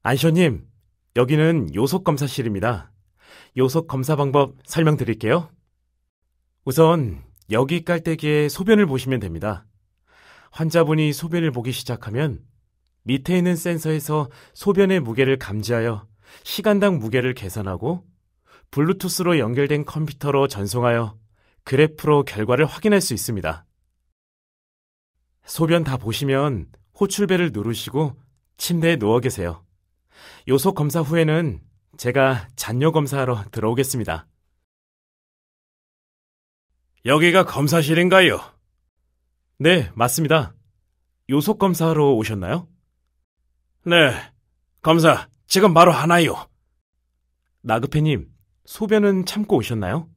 안시호님, 여기는 요속검사실입니다. 요속검사 방법 설명드릴게요. 우선 여기 깔때기에 소변을 보시면 됩니다. 환자분이 소변을 보기 시작하면 밑에 있는 센서에서 소변의 무게를 감지하여 시간당 무게를 계산하고 블루투스로 연결된 컴퓨터로 전송하여 그래프로 결과를 확인할 수 있습니다. 소변 다 보시면 호출벨을 누르시고 침대에 누워 계세요. 요속 검사 후에는 제가 잔뇨 검사하러 들어오겠습니다. 여기가 검사실인가요? 네, 맞습니다. 요속 검사하러 오셨나요? 네, 검사 지금 바로 하나요. 나그페님, 소변은 참고 오셨나요?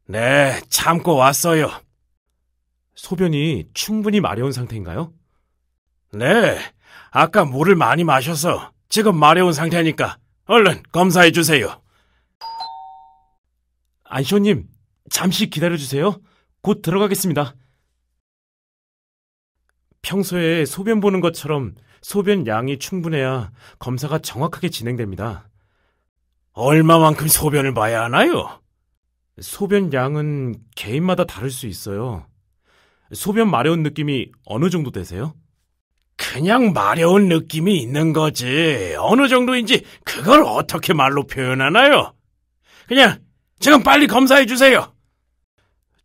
네, 참고 왔어요. 소변이 충분히 마려운 상태인가요? 네, 아까 물을 많이 마셔서 지금 마려운 상태니까 얼른 검사해 주세요. 안시호님, 잠시 기다려주세요. 곧 들어가겠습니다. 평소에 소변 보는 것처럼 소변 양이 충분해야 검사가 정확하게 진행됩니다. 얼마만큼 소변을 봐야 하나요? 소변 양은 개인마다 다를 수 있어요. 소변 마려운 느낌이 어느 정도 되세요? 그냥 마려운 느낌이 있는 거지. 어느 정도인지 그걸 어떻게 말로 표현하나요? 그냥 지금 빨리 검사해 주세요.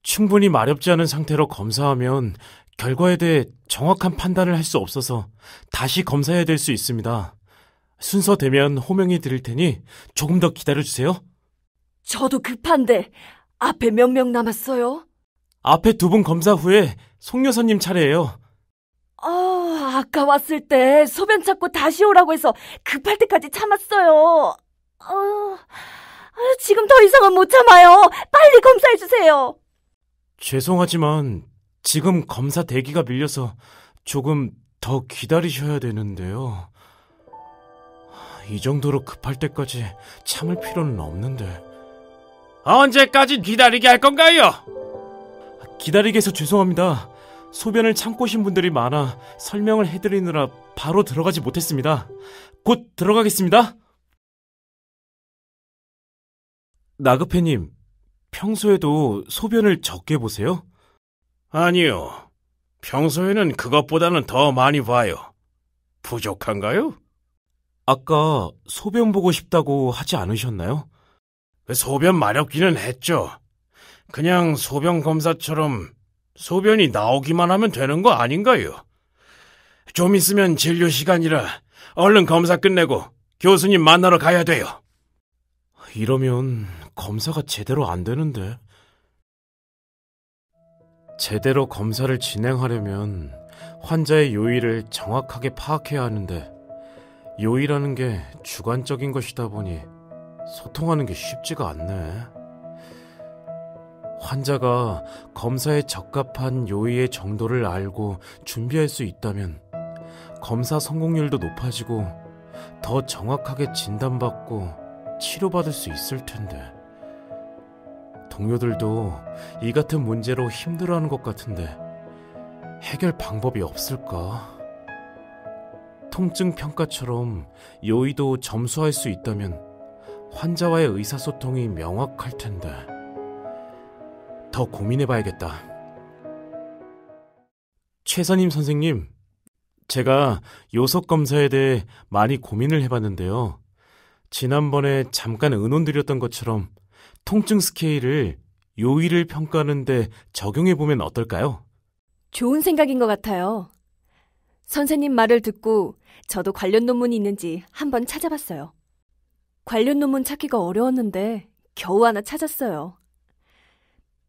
충분히 마렵지 않은 상태로 검사하면 결과에 대해 정확한 판단을 할 수 없어서 다시 검사해야 될 수 있습니다. 순서되면 호명해 드릴 테니 조금 더 기다려주세요. 저도 급한데 앞에 몇 명 남았어요? 앞에 두 분 검사 후에 송 여사님 차례예요. 아까 왔을 때 소변 찾고 다시 오라고 해서 급할 때까지 참았어요. 지금 더 이상은 못 참아요. 빨리 검사해 주세요. 죄송하지만 지금 검사 대기가 밀려서 조금 더 기다리셔야 되는데요. 이 정도로 급할 때까지 참을 필요는 없는데. 언제까지 기다리게 할 건가요? 기다리게 해서 죄송합니다. 소변을 참고 오신 분들이 많아 설명을 해드리느라 바로 들어가지 못했습니다. 곧 들어가겠습니다. 나그페님, 평소에도 소변을 적게 보세요? 아니요. 평소에는 그것보다는 더 많이 봐요. 부족한가요? 아까 소변 보고 싶다고 하지 않으셨나요? 소변 마렵기는 했죠. 그냥 소변 검사처럼 소변이 나오기만 하면 되는 거 아닌가요? 좀 있으면 진료 시간이라 얼른 검사 끝내고 교수님 만나러 가야 돼요. 이러면 검사가 제대로 안 되는데. 제대로 검사를 진행하려면 환자의 요일을 정확하게 파악해야 하는데 요일이라는 게 주관적인 것이다 보니 소통하는 게 쉽지가 않네. 환자가 검사에 적합한 요일의 정도를 알고 준비할 수 있다면 검사 성공률도 높아지고 더 정확하게 진단받고 치료받을 수 있을 텐데. 동료들도 이 같은 문제로 힘들어하는 것 같은데 해결 방법이 없을까? 통증 평가처럼 요의도 점수할 수 있다면 환자와의 의사소통이 명확할 텐데. 더 고민해봐야겠다. 최선임 선생님, 제가 요속 검사에 대해 많이 고민을 해봤는데요. 지난번에 잠깐 의논드렸던 것처럼 통증 스케일을 요일을 평가하는데 적용해보면 어떨까요? 좋은 생각인 것 같아요. 선생님 말을 듣고 저도 관련 논문이 있는지 한번 찾아봤어요. 관련 논문 찾기가 어려웠는데 겨우 하나 찾았어요.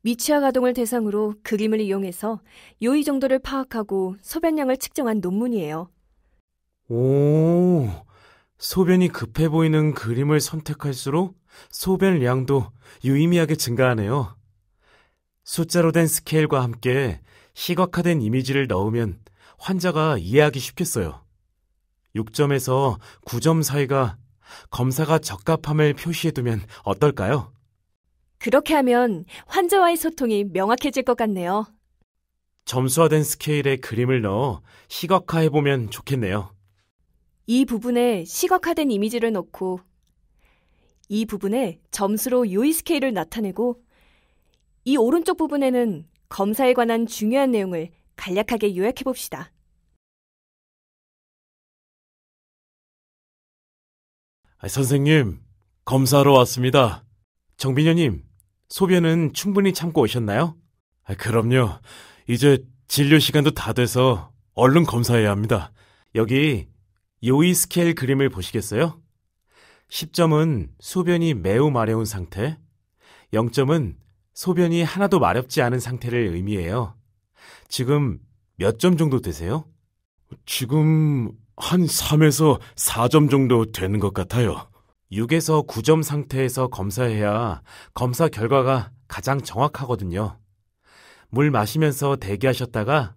미취학 아동을 대상으로 그림을 이용해서 요의 정도를 파악하고 소변량을 측정한 논문이에요. 오, 소변이 급해 보이는 그림을 선택할수록 소변량도 유의미하게 증가하네요. 숫자로 된 스케일과 함께 시각화된 이미지를 넣으면 환자가 이해하기 쉽겠어요. 6점에서 9점 사이가 검사가 적합함을 표시해두면 어떨까요? 그렇게 하면 환자와의 소통이 명확해질 것 같네요. 점수화된 스케일에 그림을 넣어 시각화해보면 좋겠네요. 이 부분에 시각화된 이미지를 넣고 이 부분에 점수로 요의 스케일을 나타내고 이 오른쪽 부분에는 검사에 관한 중요한 내용을 간략하게 요약해봅시다. 선생님, 검사하러 왔습니다. 정빈여님, 소변은 충분히 참고 오셨나요? 그럼요. 이제 진료 시간도 다 돼서 얼른 검사해야 합니다. 여기 요의 스케일 그림을 보시겠어요? 10점은 소변이 매우 마려운 상태, 0점은 소변이 하나도 마렵지 않은 상태를 의미해요. 지금 몇 점 정도 되세요? 지금 한 3에서 4점 정도 되는 것 같아요. 6에서 9점 상태에서 검사해야 검사 결과가 가장 정확하거든요. 물 마시면서 대기하셨다가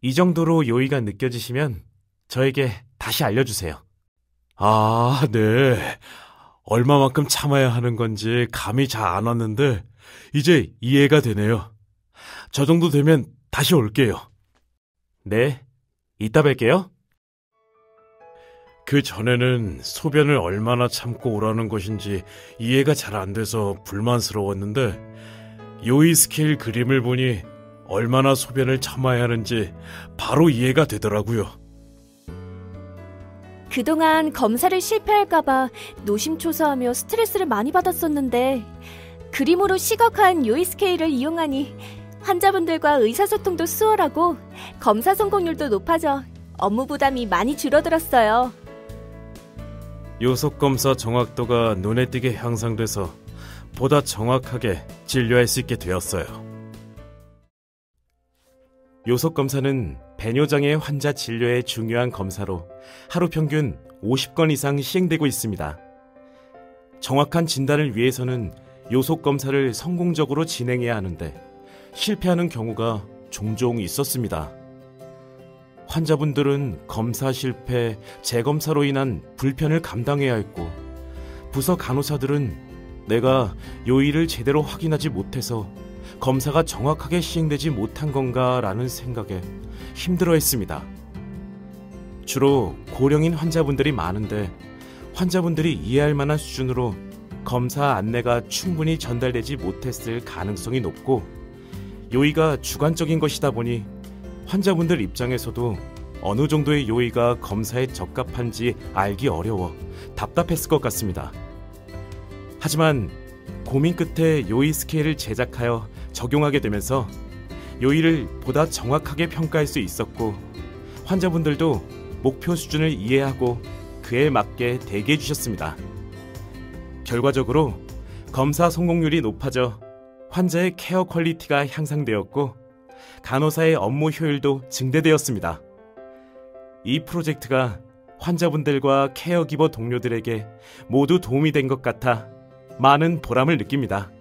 이 정도로 요의가 느껴지시면 저에게 다시 알려주세요. 아, 네. 얼마만큼 참아야 하는 건지 감이 잘 안 왔는데 이제 이해가 되네요. 저 정도 되면 다시 올게요. 네, 이따 뵐게요. 그 전에는 소변을 얼마나 참고 오라는 것인지 이해가 잘 안 돼서 불만스러웠는데 요의 스케일 그림을 보니 얼마나 소변을 참아야 하는지 바로 이해가 되더라고요. 그동안 검사를 실패할까봐 노심초사하며 스트레스를 많이 받았었는데 그림으로 시각화한 요의 스케일을 이용하니 환자분들과 의사소통도 수월하고 검사 성공률도 높아져 업무 부담이 많이 줄어들었어요. 요속검사 정확도가 눈에 띄게 향상돼서 보다 정확하게 진료할 수 있게 되었어요. 요속검사는 배뇨장애 환자 진료에 중요한 검사로 하루 평균 50건 이상 시행되고 있습니다. 정확한 진단을 위해서는 요속검사를 성공적으로 진행해야 하는데 실패하는 경우가 종종 있었습니다. 환자분들은 검사 실패, 재검사로 인한 불편을 감당해야 했고 부서 간호사들은 내가 요의를 제대로 확인하지 못해서 검사가 정확하게 시행되지 못한 건가라는 생각에 힘들어했습니다. 주로 고령인 환자분들이 많은데 환자분들이 이해할 만한 수준으로 검사 안내가 충분히 전달되지 못했을 가능성이 높고 요의가 주관적인 것이다 보니 환자분들 입장에서도 어느 정도의 요의가 검사에 적합한지 알기 어려워 답답했을 것 같습니다. 하지만 고민 끝에 요의 스케일을 제작하여 적용하게 되면서 요의를 보다 정확하게 평가할 수 있었고 환자분들도 목표 수준을 이해하고 그에 맞게 대기해 주셨습니다. 결과적으로 검사 성공률이 높아져 환자의 케어 퀄리티가 향상되었고 간호사의 업무 효율도 증대되었습니다. 이 프로젝트가 환자분들과 케어기버 동료들에게 모두 도움이 된 것 같아 많은 보람을 느낍니다.